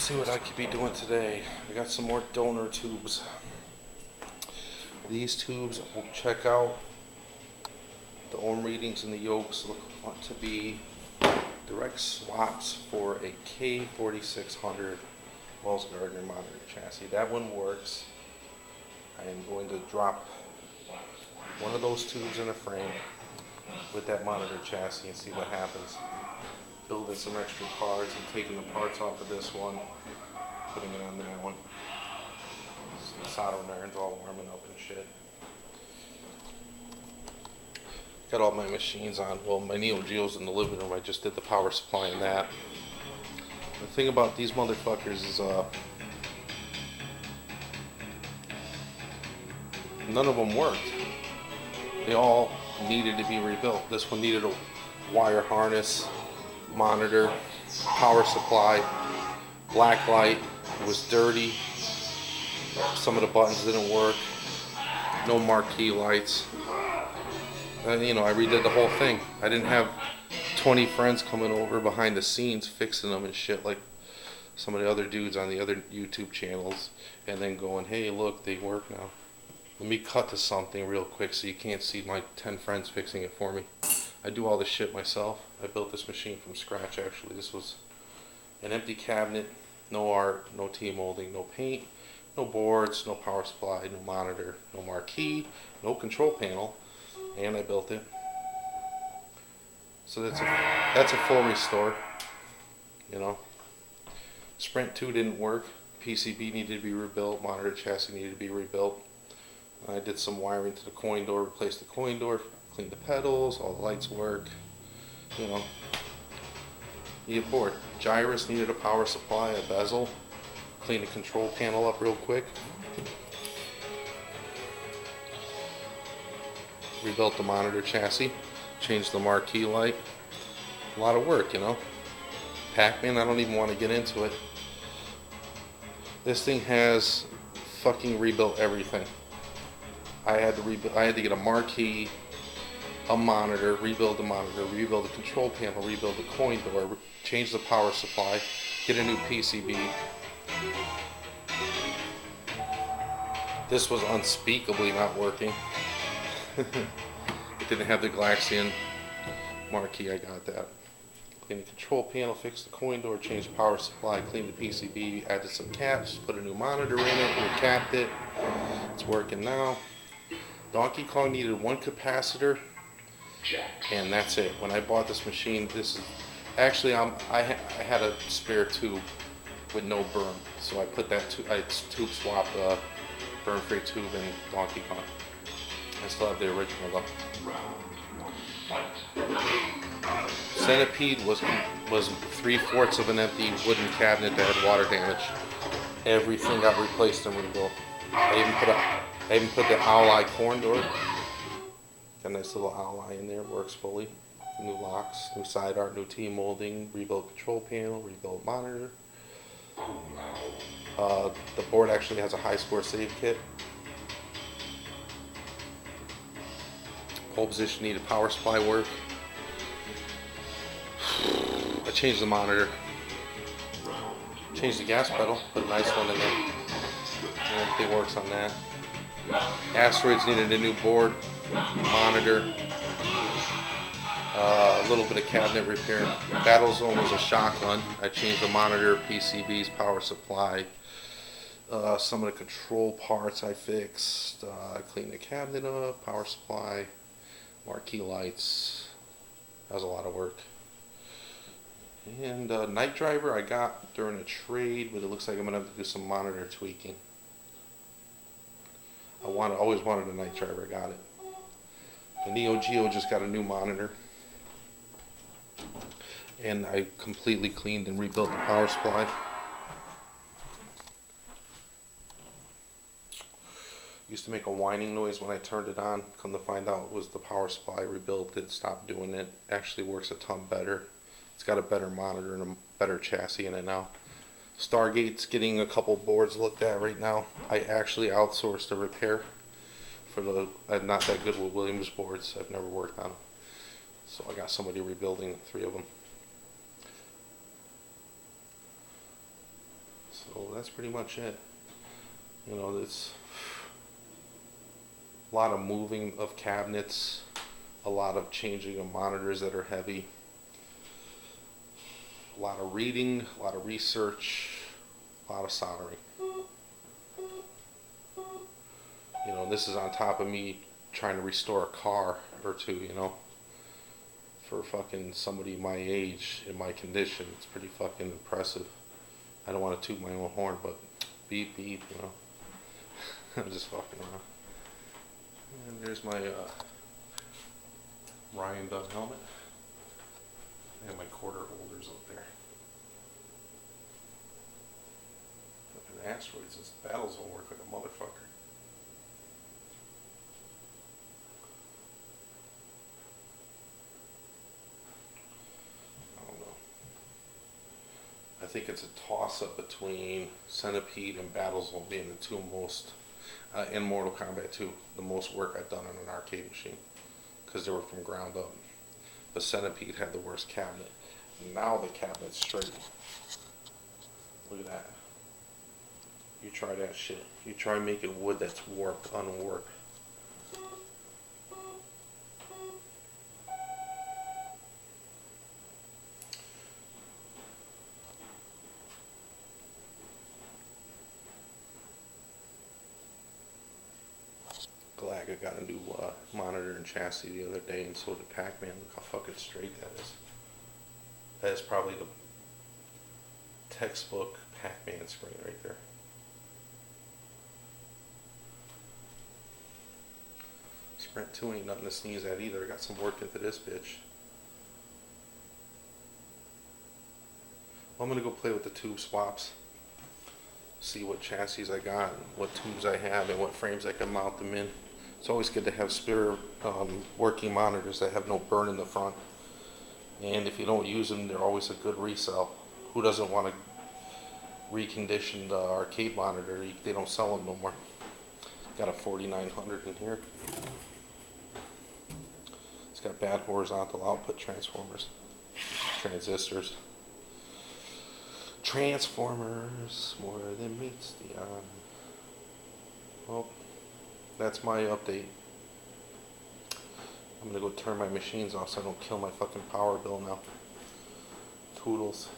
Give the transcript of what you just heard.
See what I could be doing today. I got some more donor tubes. These tubes will check out. The ohm readings and the yokes want to be direct swaps for a K4600 Wells Gardner monitor chassis. That one works. I am going to drop one of those tubes in a frame with that monitor chassis and see what happens. Building some extra parts and taking the parts off of this one, putting it on that one. So the soldering iron's all warming up and shit. Got all my machines on. Well, my Neo Geo's in the living room. I just did the power supply in that. The thing about these motherfuckers is none of them worked. They all needed to be rebuilt. This one needed a wire harness, monitor, power supply, black light. It was dirty. Some of the buttons didn't work. No marquee lights. And, I redid the whole thing. I didn't have 20 friends coming over behind the scenes fixing them and shit like some of the other dudes on the other YouTube channels, and then going, hey, look, they work now. Let me cut to something real quick so you can't see my 10 friends fixing it for me. I do all this shit myself. I built this machine from scratch, actually. This was an empty cabinet, no art, no T-molding, no paint, no boards, no power supply, no monitor, no marquee, no control panel, and I built it. So that's a full restore, Sprint 2 didn't work. PCB needed to be rebuilt, monitor chassis needed to be rebuilt. I did some wiring to the coin door, replaced the coin door, cleaned the pedals, all the lights work, Needed board. Gyrus needed a power supply, a bezel, cleaned the control panel up real quick. Rebuilt the monitor chassis, changed the marquee light. A lot of work, Pac-Man, I don't even want to get into it. This thing has fucking rebuilt everything. I had to get a marquee, a monitor, rebuild the control panel, rebuild the coin door, change the power supply, get a new PCB. This was unspeakably not working. It didn't have the Glaxion marquee, I got that. Cleaned the control panel, fixed the coin door, changed the power supply, cleaned the PCB, added some caps, put a new monitor in it, recapped it. It's working now. Donkey Kong needed one capacitor, and that's it. When I bought this machine, actually I had a spare tube with no berm, so I put that I tube swapped the berm-free tube in Donkey Kong. I still have the original though. Centipede was 3/4 of an empty wooden cabinet that had water damage. Everything got replaced and rebuilt. I even put the owl eye corn door. Got a nice little owl eye in there, works fully. New locks, new side art, new T-molding, rebuilt control panel, rebuilt monitor. The board actually has a high score save kit. Pole position needed power supply work. I changed the monitor. Changed the gas pedal, put a nice one in there. Everything works on that. Asteroids needed a new board, monitor, a little bit of cabinet repair. Battlezone was a shotgun. I changed the monitor, PCBs, power supply. Some of the control parts I fixed. I cleaned the cabinet up, power supply, marquee lights. That was a lot of work. And Night Driver I got during a trade, but it looks like I'm going to have to do some monitor tweaking. I always wanted a Night Driver, got it. The Neo Geo just got a new monitor. And I completely cleaned and rebuilt the power supply. Used to make a whining noise when I turned it on. Come to find out it was the power supply. Rebuilt it, stopped doing it. Actually works a ton better. It's got a better monitor and a better chassis in it now. Stargate's getting a couple boards looked at right now. I actually outsourced the repair for the. I'm not that good with Williams boards. I've never worked on them. So I got somebody rebuilding 3 of them. So that's pretty much it. You know, it's a lot of moving of cabinets, a lot of changing of monitors that are heavy, a lot of reading, a lot of research, a lot of soldering. You know, this is on top of me trying to restore a car or two, you know. For fucking somebody my age, in my condition, it's pretty fucking impressive. I don't want to toot my own horn, but beep beep, you know. I'm just fucking around. And there's my Ryan Dunn helmet. And my quarter holders up there. Fucking asteroids, this battles will work like a motherfucker. I don't know. I think it's a toss-up between Centipede and Battlezone being the two most, in Mortal Kombat 2, the most work I've done on an arcade machine. Because they were from ground up. The Centipede had the worst cabinet. Now the cabinet's straight. Look at that. You try that shit. You try making wood that's warped, unwarped. Glad I got a new monitor and chassis the other day, and so did Pac-Man. Look how fucking straight that is. That is probably the textbook Pac-Man screen right there. Sprint 2 ain't nothing to sneeze at either. I got some work into this bitch. Well, I'm gonna go play with the tube swaps. See what chassis I got, what tubes I have, and what frames I can mount them in. It's always good to have spare working monitors that have no burn in the front. And if you don't use them, they're always a good resell. Who doesn't want to recondition the arcade monitor? They don't sell them no more. Got a 4900 in here. It's got bad horizontal output transformers, transistors. Transformers, more than meets the eye. Well, that's my update. I'm gonna go turn my machines off so I don't kill my fucking power bill now. Toodles.